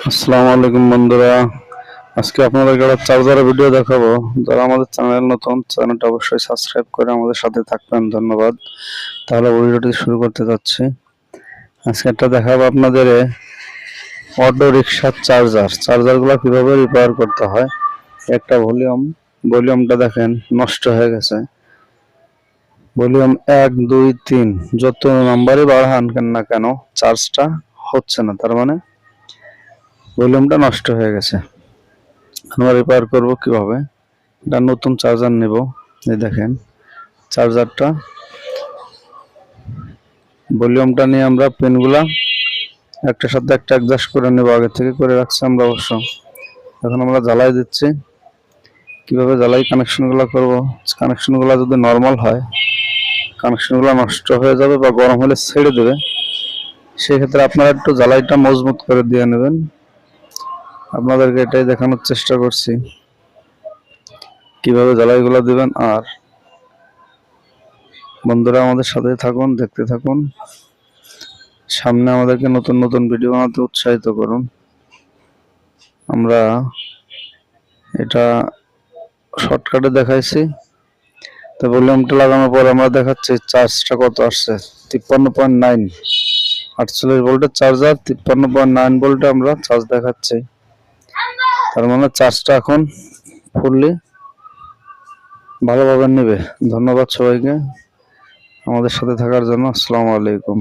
আসসালামু আলাইকুম বন্ধুরা, আজকে আপনাদেরকে একটা চার্জারের ভিডিও দেখাবো। যারা আমাদের চ্যানেল নতুন, চ্যানেলটা অবশ্যই সাবস্ক্রাইব করে আমাদের সাথে থাকবেন, ধন্যবাদ। তাহলে ভিডিওটি শুরু করতে যাচ্ছি। আজকে একটা দেখাবো আপনাদের অটো রিক্সার চার্জারগুলো কিভাবে রিপেয়ার করতে হয়। একটা ভলিউমটা দেখেন নষ্ট হয়ে গেছে। ভলিউম 1 2 3 যত নাম্বারই বাড়ান না কেন চার্জটা হচ্ছে না, তার মানে ভলিউমটা নষ্ট হয়ে গেছে। আমরা রিপেয়ার করব কিভাবে? এটা নতুন চার্জার নেব। এই দেখেন চার্জারটা, ভলিউমটা নিয়ে আমরা পিনগুলা একটার সাথে একটা অ্যাডজাস্ট করে নেব। আগে থেকে করে রাখছি আমরা অবশ্য। এখন আমরা জ্বালাই দিচ্ছি। কিভাবে জ্বালাই কানেকশনগুলো করব? কানেকশনগুলো যদি নর্মাল হয়, কানেকশনগুলো নষ্ট হয়ে যাবে বা গরম হলে ছেড়ে দেবে। সেক্ষেত্রে আপনারা একটু জ্বালাইটা মজবুত করে দিয়ে নেবেন। আপনাদেরকে এটাই দেখানোর চেষ্টা করছি কিভাবে জ্বালাইগুলো দিবেন। আর বন্ধুরা আমাদের সাথে থাকুন, দেখতে থাকুন। সামনে আমাদেরকে নতুন নতুন ভিডিও বানাতে উৎসাহিত করুন। আমরা এটা শর্টকাটে দেখাইছি। তো ভলিউমটা লাগানোর পর আমরা দেখাচ্ছি চার্জটা কত আসছে। 53.9, 48 ভোল্টের চার্জার, 53.9 ভোল্টে আমরা চার্জ দেখাচ্ছি। তার মানে চার্জটা এখন ফুললি ভালোভাবে নেবে। ধন্যবাদ সবাইকে আমাদের সাথে থাকার জন্য। আসসালামু আলাইকুম।